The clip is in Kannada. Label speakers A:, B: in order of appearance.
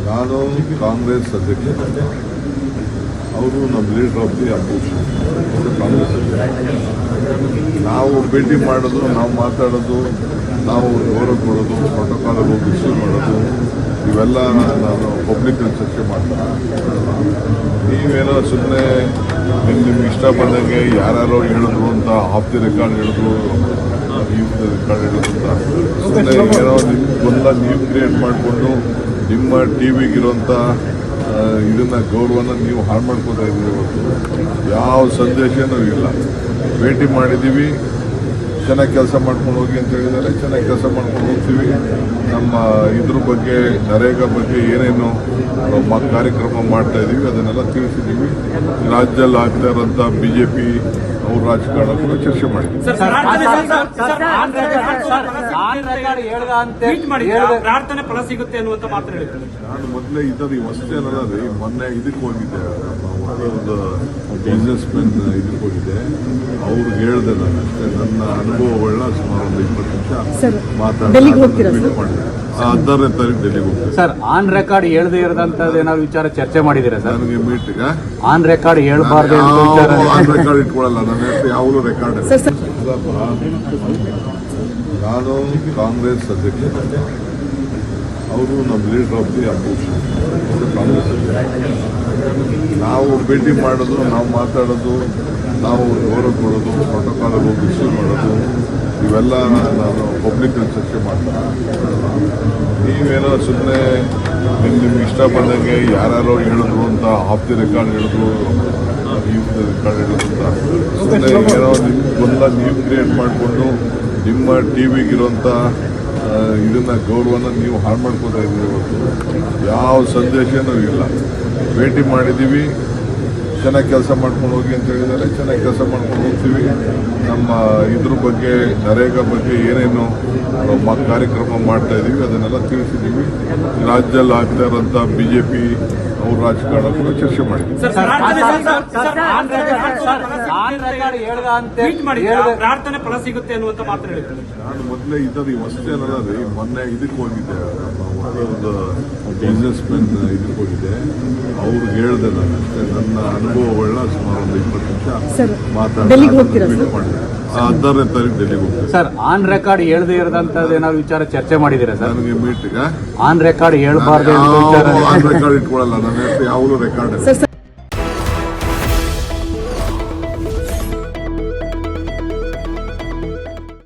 A: ನಾನು ಕಾಂಗ್ರೆಸ್ ಅಧ್ಯಕ್ಷ, ಅವರು ನಮ್ಮ leader of the opposition Congress ಅಧ್ಯಕ್ಷ. ನಾವು ಭೇಟಿ ಮಾಡೋದು, ನಾವು ಮಾತಾಡೋದು, ನಾವು ಗೌರವ ಕೊಡೋದು, ಪ್ರೋಟೋಕಾಲ್ ಹೋಗಿ ಇಶ್ಯೂ ಮಾಡೋದು, ಇವೆಲ್ಲ ನಾನು ಪಬ್ಲಿಕಲ್ಲಿ ಚರ್ಚೆ ಮಾಡ್ತೀನಿ. ನೀವೇನೋ ಸುಮ್ಮನೆ ನಿಮ್ಗೆ ಇಷ್ಟ ಬಂದಂಗೆ ಯಾರ್ಯಾರೋ ಹೇಳಿದ್ರು ಅಂತ ಆಫ್ ದಿ ರೆಕಾರ್ಡ್ ಹೇಳಿದ್ರು, ರೆಕಾರ್ಡ್ ಹೇಳಿದ್ರು ಅಂತ ಸುಮ್ಮನೆ ಏನೋ ನಿಮ್ಗೊಂದ ನೀವು ಕ್ರಿಯೇಟ್ ಮಾಡಿಕೊಂಡು ನಿಮ್ಮ ಟಿ ವಿಗಿರೋಂಥ ಇದನ್ನು ಗೌರವನ ನೀವು ಹಾಳು ಮಾಡ್ಕೋತಾ ಇದ್ದೀರಿ. ಇವತ್ತು ಯಾವ ಸಂದೇಶನೂ ಇಲ್ಲ. ಭೇಟಿ ಮಾಡಿದ್ದೀವಿ, ಚೆನ್ನಾಗಿ ಕೆಲಸ ಮಾಡ್ಕೊಂಡು ಹೋಗಿ ಅಂತ ಹೇಳಿದ್ದಾರೆ. ಚೆನ್ನಾಗಿ ಕೆಲಸ ಮಾಡ್ಕೊಂಡು ಹೋಗ್ತೀವಿ. ನಮ್ಮ ಇದ್ರ ಬಗ್ಗೆ, ನರೇಗಾ ಬಗ್ಗೆ ಏನೇನು ಕಾರ್ಯಕ್ರಮ ಮಾಡ್ತಾ ಇದ್ದೀವಿ ಅದನ್ನೆಲ್ಲ ತಿಳಿಸಿದ್ದೀವಿ. ರಾಜ್ಯದಲ್ಲಿ ಆಗ್ತಾ ಇರೋಂಥ BJP ಅವ್ರ ರಾಜಕಾರಣ ಕೂಡ ಚರ್ಚೆ ಮಾಡಿದ್ದೀವಿ.
B: ಪ್ರಾರ್ಥನೆ ಫಲ ಸಿಗುತ್ತೆ ಅನ್ನುವಂತ ಮಾತು ಹೇಳಿದ್ರು.
A: ನಾನು ಮೊದಲೇ ಇದ್ದದ್ದು ಇವಷ್ಟೇ ಅನ್ನೋದ ರೀ. ಮೊನ್ನೆ ಇದಕ್ಕೆ ಹೋಗಿದ್ದೆ, ಒಂದು ಬಿಸ್ನೆಸ್ ಮೆನ್ ಇದಕ್ಕೆ ಹೋಗಿದ್ದೆ. ಅವ್ರಿಗೆ ಹೇಳಿದೆ ನಾನು ಅಷ್ಟೇ. ನನ್ನ ಅನುಭವಗಳನ್ನ ಸುಮಾರು ಒಂದು 20 ನಿಮಿಷ ಮಾತಾಡಿದೆ. 16ನೇ ತಾರೀಕು ಡೆಲ್ಲಿಗೆ ಹೋಗ್ತಾರೆ
C: ಸರ್. ಆನ್ ರೆಕಾರ್ಡ್ ಹೇಳದೇ ಇರದಂತದ್ದು ಏನಾದ್ರು ವಿಚಾರ ಚರ್ಚೆ ಮಾಡಿದ್ದೀರಾ ಸರ್?
A: ನನಗೆ ಮೀಟಿಂಗ್
C: ಆನ್ ರೆಕಾರ್ಡ್ ಹೇಳ್ಬಾರ್ದು
A: ಆನ್ ರೆಕಾರ್ಡ್ ಇಟ್ಕೊಳ್ಳಲ್ಲ. ನನ್ನ ಹೆಸರು ಯಾವಾಗಲೂ ರೆಕಾರ್ಡ್. ನಾನು ಕಾಂಗ್ರೆಸ್ ಅಧ್ಯಕ್ಷ, ಅವರು ನಮ್ಮ leader of the opposition Congress ಅಧ್ಯಕ್ಷ. ನಾವು ಭೇಟಿ ಮಾಡೋದು, ನಾವು ಮಾತಾಡೋದು, ನಾವು ಗೌರವ ಕೊಡೋದು, ಪ್ರೋಟೋಕಾಲ್ ಹೋಗಿ ಇಶ್ಯೂ ಮಾಡೋದು, ಇವೆಲ್ಲ ನಾನು ಪಬ್ಲಿಕಲ್ಲಿ ಚರ್ಚೆ ಮಾಡ್ತೀನಿ. ನೀವೇನೋ ಸುಮ್ಮನೆ ನಿಮ್ಗೆ ಇಷ್ಟ ಬಂದಂಗೆ ಯಾರ್ಯಾರೋ ಹೇಳಿದ್ರು ಅಂತ ಆಫ್ ದಿ ರೆಕಾರ್ಡ್ ಹೇಳಿದ್ರು, ರೆಕಾರ್ಡ್ ಹೇಳಿದ್ರು ಅಂತ ಸುಮ್ಮನೆ ಏನೋ ನಿಮ್ಗೊಂದ ನೀವು ಕ್ರಿಯೇಟ್ ಮಾಡಿಕೊಂಡು ನಿಮ್ಮ ಟಿ ವಿಗಿರೋಂಥ ಇದನ್ನು ಗೌರವನ ನೀವು ಹಾಳು ಮಾಡ್ಕೋತಾ ಇದ್ದೀರಿ. ಇವತ್ತು ಯಾವ ಸಂದೇಶನೂ ಇಲ್ಲ. ಭೇಟಿ ಮಾಡಿದ್ದೀವಿ, ಚೆನ್ನಾಗಿ ಕೆಲಸ ಮಾಡ್ಕೊಂಡು ಹೋಗಿ ಅಂತ ಹೇಳಿದ್ದಾರೆ. ಚೆನ್ನಾಗಿ ಕೆಲಸ ಮಾಡ್ಕೊಂಡು ಹೋಗ್ತೀವಿ. ನಮ್ಮ ಇದ್ರ ಬಗ್ಗೆ, ನರೇಗಾ ಬಗ್ಗೆ ಏನೇನು ಕಾರ್ಯಕ್ರಮ ಮಾಡ್ತಾ ಇದ್ದೀವಿ ಅದನ್ನೆಲ್ಲ ತಿಳಿಸಿದ್ದೀವಿ. ರಾಜ್ಯದಲ್ಲಿ ಆಗ್ತಾ ಇರೋಂಥ BJP ಅವ್ರ ರಾಜಕಾರಣ ಕೂಡ ಚರ್ಚೆ ಮಾಡಿದ್ದೀವಿ.
B: ಪ್ರಾರ್ಥನೆ ಫಲ ಸಿಗುತ್ತೆ ಅನ್ನುವಂತ ಮಾತು ಹೇಳಿದ್ರು.
A: ನಾನು ಮೊದಲೇ ಇದ್ದದ್ದು ಇವಷ್ಟೇ ಅನ್ನೋದ ರೀ. ಮೊನ್ನೆ ಇದಕ್ಕೆ ಹೋಗಿದ್ದೆ, ಒಂದು ಬಿಸ್ನೆಸ್ ಮೆನ್ ಇದಕ್ಕೆ ಹೋಗಿದ್ದೆ. ಅವ್ರಿಗೆ ಹೇಳಿದೆ ನಾನು ಅಷ್ಟೇ. ನನ್ನ ಅನುಭವಗಳನ್ನ ಸುಮಾರು ಒಂದು 20 ನಿಮಿಷ ಮಾತಾಡಿದೆ. 16ನೇ ತಾರೀಕು ಡೆಲ್ಲಿಗೆ ಹೋಗ್ತಾರೆ
C: ಸರ್. ಆನ್ ರೆಕಾರ್ಡ್ ಹೇಳದೇ ಇರದಂತದ್ದು ಏನಾದ್ರು ವಿಚಾರ ಚರ್ಚೆ ಮಾಡಿದ್ದೀರಾ ಸರ್?
A: ನನಗೆ ಮೀಟಿಂಗ್
C: ಆನ್ ರೆಕಾರ್ಡ್ ಹೇಳ್ಬಾರ್ದು
A: ಆನ್ ರೆಕಾರ್ಡ್ ಇಟ್ಕೊಳ್ಳಲ್ಲ. ನನ್ನ ಹೆಸರು ಯಾವಾಗಲೂ ರೆಕಾರ್ಡ್.